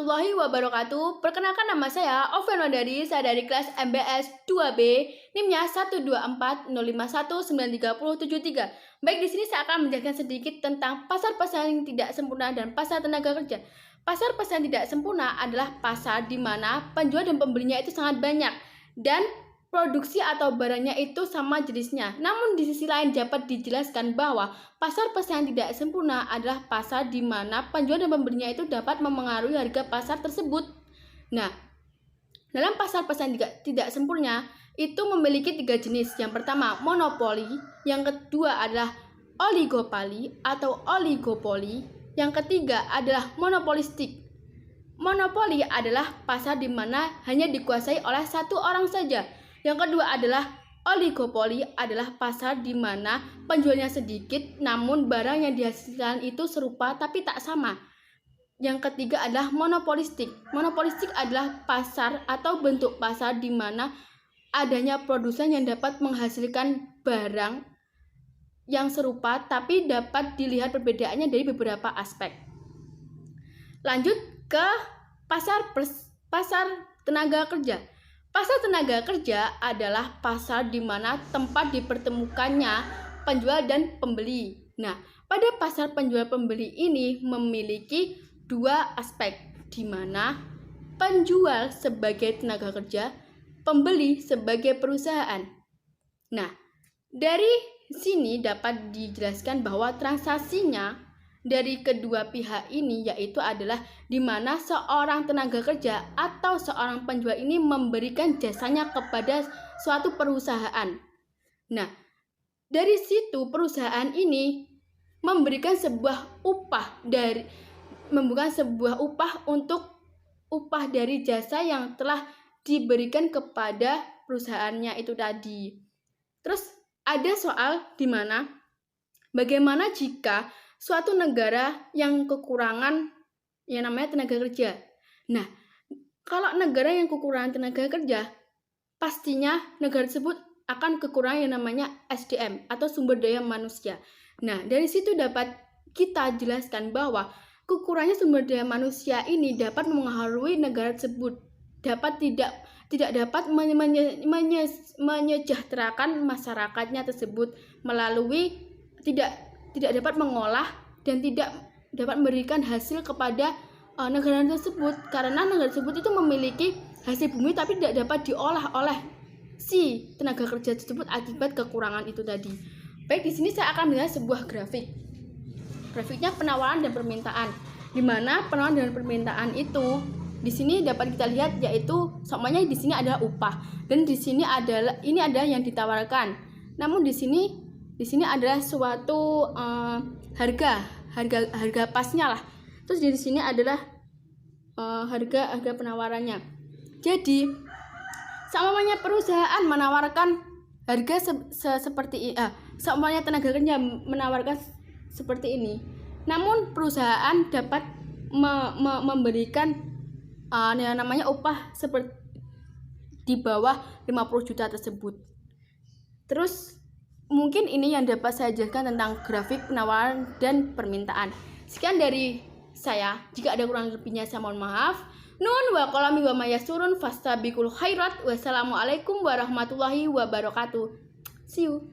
warahmatullahi wabarakatuh. Perkenalkan, nama saya Oven Wandari, saya dari kelas MBS 2B, NIM-nya 12405193073. Baik, di sini saya akan menjelaskan sedikit tentang pasar pesaing tidak sempurna dan pasar tenaga kerja. Pasar pesaing tidak sempurna adalah pasar di mana penjual dan pembelinya itu sangat banyak dan produksi atau barangnya itu sama jenisnya. Namun di sisi lain dapat dijelaskan bahwa pasar pesaing tidak sempurna adalah pasar di mana penjual dan pembelinya itu dapat memengaruhi harga pasar tersebut. Nah, dalam pasar pesaing tidak sempurna itu memiliki 3 jenis. Yang pertama, monopoli. Yang kedua adalah oligopoli atau oligopoli. Yang ketiga adalah monopolistik. Monopoli adalah pasar di mana hanya dikuasai oleh satu orang saja. Yang kedua adalah oligopoli, adalah pasar di mana penjualnya sedikit namun barang yang dihasilkan itu serupa tapi tak sama. Yang ketiga adalah monopolistik. Monopolistik adalah pasar atau bentuk pasar di mana adanya produsen yang dapat menghasilkan barang yang serupa tapi dapat dilihat perbedaannya dari beberapa aspek. Lanjut ke pasar tenaga kerja. Pasar tenaga kerja adalah pasar di mana tempat dipertemukannya penjual dan pembeli. Nah, pada pasar penjual pembeli ini memiliki 2 aspek, di mana penjual sebagai tenaga kerja, pembeli sebagai perusahaan. Nah, dari sini dapat dijelaskan bahwa transaksinya dari kedua pihak ini yaitu adalah di mana seorang tenaga kerja atau seorang penjual ini memberikan jasanya kepada suatu perusahaan. Nah, dari situ perusahaan ini memberikan sebuah upah untuk upah dari jasa yang telah diberikan kepada perusahaannya itu tadi. Terus ada soal di mana bagaimana jika suatu negara yang kekurangan yang namanya tenaga kerja. Nah, kalau negara yang kekurangan tenaga kerja, pastinya negara tersebut akan kekurangan yang namanya SDM atau sumber daya manusia. Nah, dari situ dapat kita jelaskan bahwa kekurangannya sumber daya manusia ini dapat mempengaruhi negara tersebut, dapat tidak dapat menyejahterakan masyarakatnya tersebut melalui tidak dapat mengolah dan tidak dapat memberikan hasil kepada negara tersebut, karena negara tersebut itu memiliki hasil bumi tapi tidak dapat diolah oleh si tenaga kerja tersebut akibat kekurangan itu tadi. Baik, di sini saya akan melihat sebuah grafik. Grafiknya penawaran dan permintaan, di mana penawaran dan permintaan itu di sini dapat kita lihat yaitu semuanya di sini adalah upah dan di sini adalah yang ditawarkan. Namun di sini adalah suatu harga pasnya lah. Terus di sini adalah harga penawarannya. Jadi semuanya perusahaan menawarkan harga seperti semuanya tenaga kerja menawarkan seperti ini. Namun perusahaan dapat memberikan yang namanya upah seperti di bawah 50 juta tersebut. Terus mungkin ini yang dapat saya jelaskan tentang grafik penawaran dan permintaan. Sekian dari saya. Jika ada kurang lebihnya saya mohon maaf. Nun wa qalami wa mayasurun fastabiqul khairat. Wassalamualaikum warahmatullahi wabarakatuh. See you.